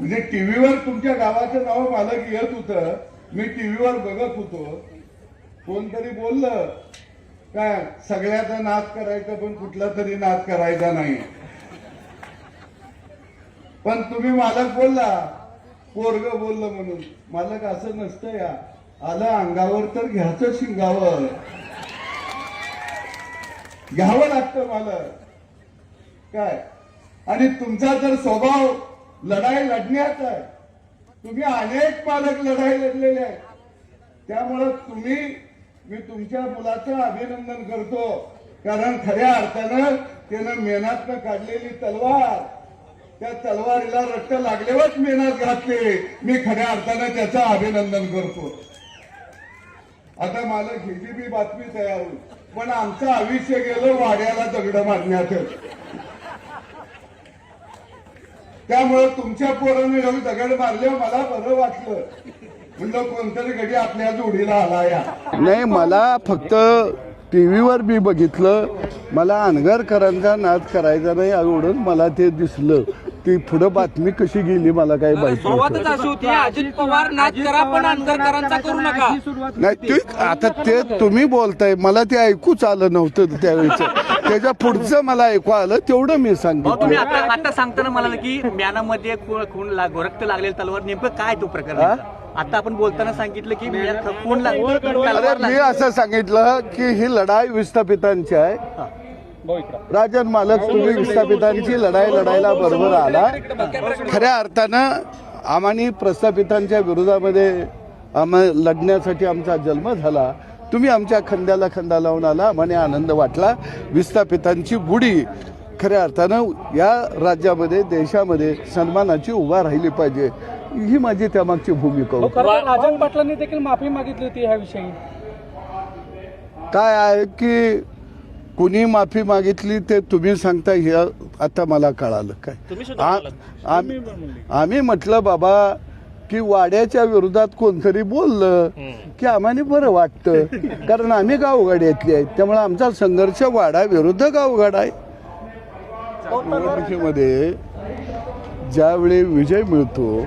म्हणजे टीव्हीवर तुमच्या गावाचं नाव मला येत होतं, मी टीव्हीवर बघत होतो, कोणतरी बोललं काय सगळ्याचा नाद करायचा पण कुठला तरी नाद करायचा नाही. पण तुम्ही मालक बोलला, पोरग बोललं म्हणून. मालक असं नसतं या, आलं अंगावर तर घ्यायचं शिंगावर, घ्यावं लागतं मालक काय. आणि तुमचा जर स्वभाव लढाई लढण्याचा आहे, तुम्ही अनेक मालक लढाई लढलेले आहेत, त्यामुळं मी तुमच्या मुलाचं अभिनंदन करतो. कारण खऱ्या अर्थानं त्यानं मेहनतनं काढलेली तलवार, त्या तलवारीला रट्ट लागल्यावरच मेहनत घातली. मी खऱ्या अर्थानं त्याचं अभिनंदन करतो. आता मालक ह्याची बी बातमी तयार होईल, पण आमचं आयुष्य गेलं वाड्याला दगड मारण्यातच. त्यामुळे तुमच्या पोरानं एवढी दगड मारल्यावर मला बरं वाटलं, म्हणलं कोणतरी गडी आपल्या जोडीला आला या. नाही, मला फक्त टीव्हीवर मी बघितलं, मला अनगरकरांचा नाद करायचा नाही आवडून मला ते दिसलं. ती पुढे बातमी कशी गेली मला काही माहिती अजित पवार नाद करा पण अनगरकरांचा करू नका. नाही ते आता ते तुम्ही बोलताय, मला ते ऐकूच आलं नव्हतं त्यावेळेच. त्याच्या पुढचं मला ऐकू आलं, तेवढं मी सांगितलं. तुम्ही आता सांगताना म्हणाल की म्यानामध्ये खून रक्त लागलेलं तलवार, नेमकं काय तो प्रकार? आता आपण बोलताना सांगितलं की खून मी असं सांगितलं की ही लढाई विस्थापितांची आहे. राजन मालक, तुम्ही विस्थापितांची लढाई लढायला बरोबर आला. खऱ्या अर्थानं आम्हानी प्रस्थापितांच्या विरोधामध्ये लढण्यासाठी आमचा जन्म झाला. तुम्ही आमच्या खंद्याला खंदा लावून आला, आम्हाला आनंद वाटला. विस्थापितांची गुढी खऱ्या अर्थानं या राज्यामध्ये देशामध्ये सन्मानाची उभा राहिली पाहिजे, ही माझी त्यामागची भूमिका होती. राजन पाटलांनी देखील माफी मागितली होती ह्याविषयी. काय आहे की कुणी माफी मागितली ते तुम्ही सांगता, हे आता मला कळालं. काय आम्ही म्हटलं बाबा की वाड्याच्या विरोधात कोणतरी बोललं की आम्हाला बरं वाटतं, कारण आम्ही गावगाड्यातली आहेत, त्यामुळे आमचा संघर्ष वाडा विरुद्ध गावगाडा आहे. निवडणुकीमध्ये ज्यावेळी विजय मिळतो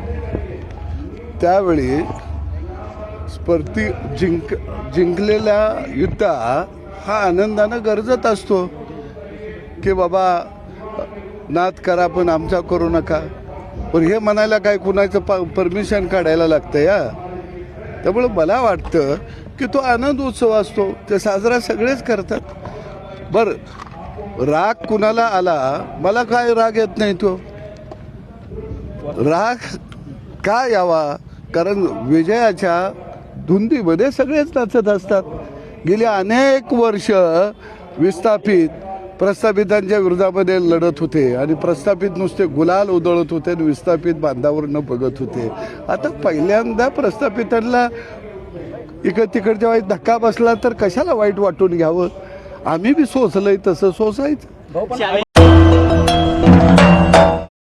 त्यावेळी स्पर्धी जिंकलेल्या युद्धा हा आनंदानं गरजत असतो की बाबा नाद करा पण आमचा करू नका. पण हे म्हणायला काय कुणाचं परमिशन काढायला लागतं या. त्यामुळे मला वाटतं की तो आनंद उत्सव असतो, ते साजरा सगळेच करतात. बरं, राग कुणाला आला, मला काय राग येत नाही. तो राग का यावा, कारण विजयाच्या धुंदीमध्ये सगळेच नाचत असतात. गेली अनेक वर्ष विस्थापित प्रस्थापितांच्या विरोधामध्ये लढत होते आणि प्रस्थापित नुसते गुलाल उधळत होते आणि विस्थापित बांधावर न बघत होते. आता पहिल्यांदा प्रस्थापितांना इकड तिकडच्या वाईट धक्का बसला तर कशाला वाईट वाटून घ्यावं. आम्ही बी सोसलंय तसं सोसायचं.